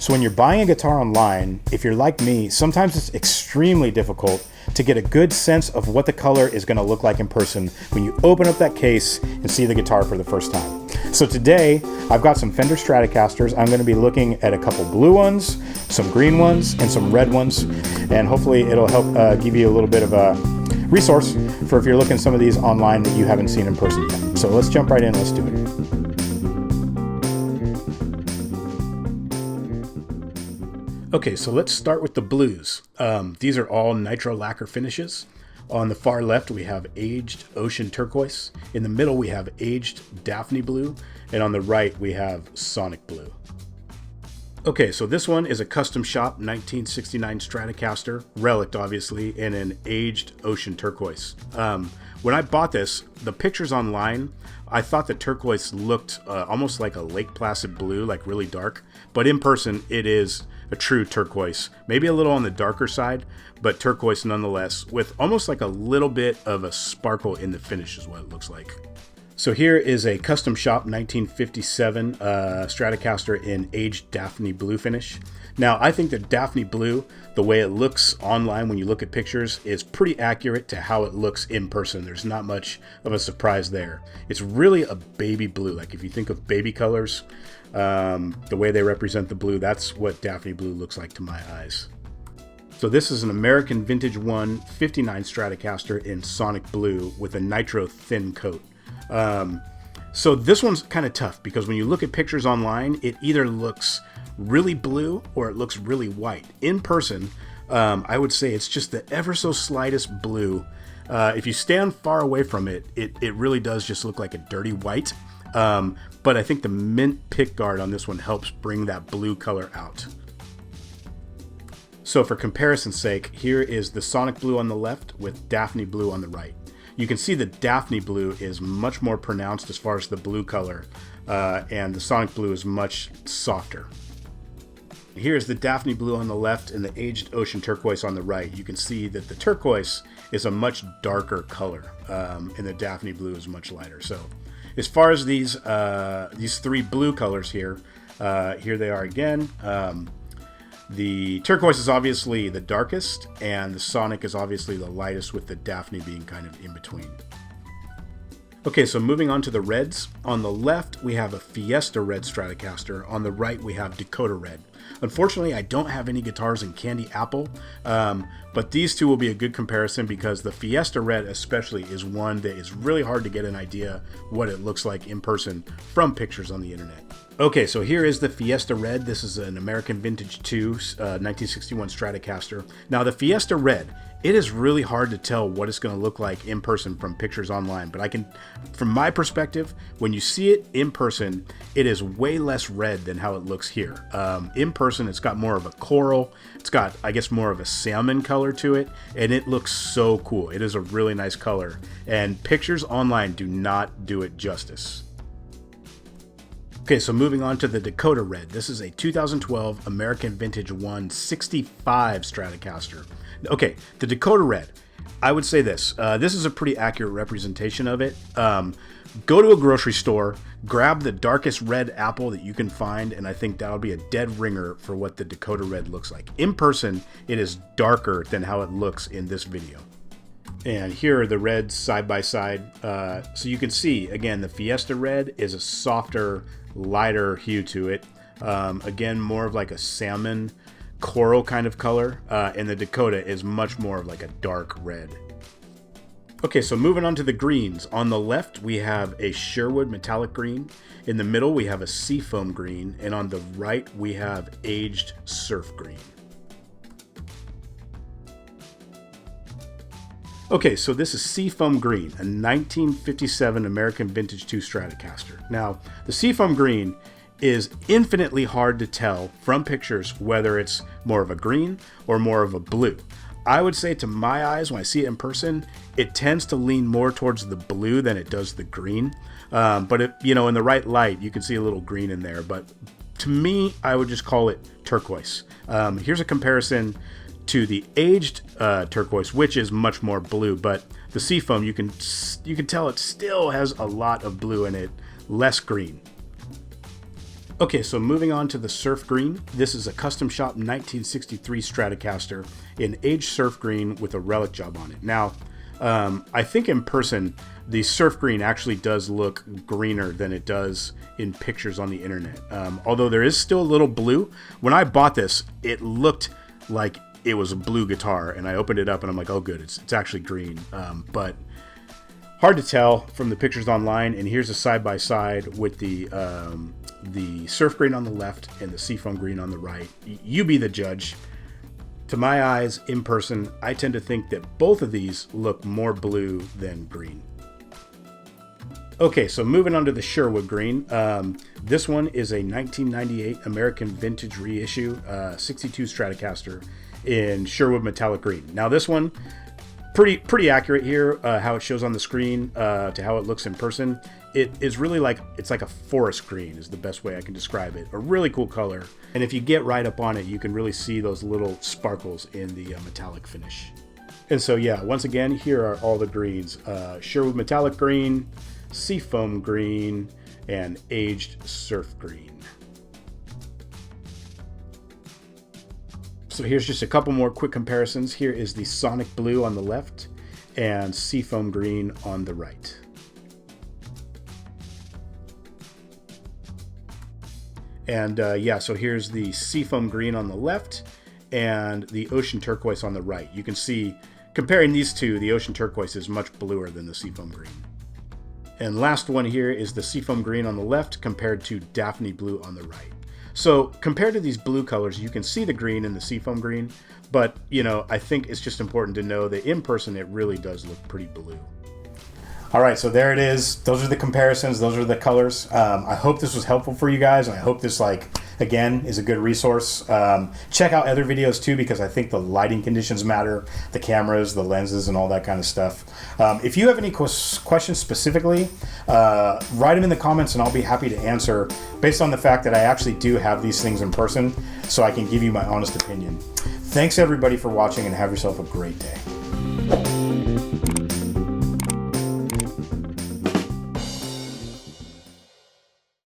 So when you're buying a guitar online, if you're like me, sometimes it's extremely difficult to get a good sense of what the color is going to look like in person when you open up that case and see the guitar for the first time. So today, I've got some Fender Stratocasters. I'm going to be looking at a couple blue ones, some green ones, and some red ones, and hopefully it'll help give you a little bit of a resource for if you're looking at some of these online that you haven't seen in person yet. So let's jump right in, let's do it. Okay, so let's start with the blues. These are all nitro lacquer finishes. On the far left, we have aged ocean turquoise. In the middle, we have aged Daphne blue. And on the right, we have sonic blue. Okay, so this one is a custom shop 1969 Stratocaster, relic obviously, in an aged ocean turquoise. When I bought this, the pictures online, I thought the turquoise looked almost like a Lake Placid blue, like really dark. But in person, it is a true turquoise. Maybe a little on the darker side, but turquoise nonetheless, with almost like a little bit of a sparkle in the finish is what it looks like. So here is a custom shop 1957 Stratocaster in aged Daphne blue finish. Now, I think that Daphne blue, the way it looks online when you look at pictures, is pretty accurate to how it looks in person. There's not much of a surprise there. It's really a baby blue. Like if you think of baby colors, the way they represent the blue, that's what Daphne blue looks like to my eyes. So this is an American Vintage 1 59 Stratocaster in sonic blue with a nitro thin coat. So this one's kind of tough because when you look at pictures online, it either looks really blue or it looks really white. In person, I would say it's just the ever so slightest blue. If you stand far away from it, it really does just look like a dirty white. But I think the mint pickguard on this one helps bring that blue color out. So for comparison's sake, here is the sonic blue on the left with Daphne blue on the right. You can see the Daphne blue is much more pronounced as far as the blue color, and the sonic blue is much softer. Here's the Daphne blue on the left and the aged ocean turquoise on the right. You can see that the turquoise is a much darker color, and the Daphne blue is much lighter. So as far as these three blue colors here, here they are again. The turquoise is obviously the darkest, and the sonic is obviously the lightest, with the Daphne being kind of in between. Okay, so moving on to the reds. On the left, we have a Fiesta red Stratocaster. On the right, we have Dakota red. Unfortunately, I don't have any guitars in Candy Apple, but these two will be a good comparison because the Fiesta red especially is one that is really hard to get an idea what it looks like in person from pictures on the internet. Okay, so here is the Fiesta red. This is an American Vintage 2 1961 Stratocaster. Now the Fiesta red, it is really hard to tell what it's going to look like in person from pictures online, but I can, from my perspective, when you see it in person, it is way less red than how it looks here. In person, it's got more of a coral, it's got, I guess, more of a salmon color to it, and it looks so cool. It is a really nice color, and pictures online do not do it justice. Okay, so moving on to the Dakota red. This is a 2012 American Vintage 1 65 Stratocaster. Okay, the Dakota red, I would say this. This is a pretty accurate representation of it. Go to a grocery store, grab the darkest red apple that you can find, and I think that'll be a dead ringer for what the Dakota red looks like. In person, it is darker than how it looks in this video. And here are the reds side by side. So you can see, again, the Fiesta red is a softer, lighter hue to it. Again, more of like a salmon coral kind of color. And the Dakota is much more of like a dark red. Okay, so moving on to the greens. On the left, we have a Sherwood metallic green. In the middle, we have a seafoam green. And on the right, we have aged surf green. Okay, so this is Seafoam Green, a 1957 American Vintage 2 Stratocaster. Now, the Seafoam Green is infinitely hard to tell from pictures whether it's more of a green or more of a blue. I would say to my eyes, when I see it in person, it tends to lean more towards the blue than it does the green. But it, you know, in the right light, you can see a little green in there. But to me, I would just call it turquoise. Here's a comparison to the aged turquoise, which is much more blue, but the seafoam, you can tell it still has a lot of blue in it, less green. Okay, so moving on to the surf green. This is a custom shop 1963 Stratocaster in aged surf green with a relic job on it. Now, I think in person, the surf green actually does look greener than it does in pictures on the internet. Although there is still a little blue. When I bought this, it looked like it was a blue guitar, and I opened it up and I'm like, oh good, it's actually green. But hard to tell from the pictures online. And here's a side-by-side with the surf green on the left and the seafoam green on the right. You be the judge. To my eyes, in person, I tend to think that both of these look more blue than green. Okay, so moving on to the Sherwood green. This one is a 1998 American Vintage reissue 62 Stratocaster in Sherwood metallic green. Now this one, pretty accurate here, how it shows on the screen to how it looks in person. It is really like, it's like a forest green is the best way I can describe it. A really cool color. And if you get right up on it, you can really see those little sparkles in the metallic finish. And so yeah, once again, here are all the greens. Sherwood metallic green, seafoam green, and aged surf green. So here's just a couple more quick comparisons. Here is the Sonic Blue on the left and seafoam green on the right. And yeah, so here's the seafoam green on the left and the ocean turquoise on the right. You can see, comparing these two, the ocean turquoise is much bluer than the seafoam green. And last one here is the seafoam green on the left compared to Daphne blue on the right. So compared to these blue colors, you can see the green in the seafoam green, but you know, I think it's just important to know that in person it really does look pretty blue. All right, so there it is. Those are the comparisons. Those are the colors. I hope this was helpful for you guys. And I hope this, again, is a good resource. Check out other videos too, because I think the lighting conditions matter, the cameras, the lenses, and all that kind of stuff. If you have any questions specifically, write them in the comments and I'll be happy to answer based on the fact that I actually do have these things in person, so I can give you my honest opinion. Thanks everybody for watching and have yourself a great day.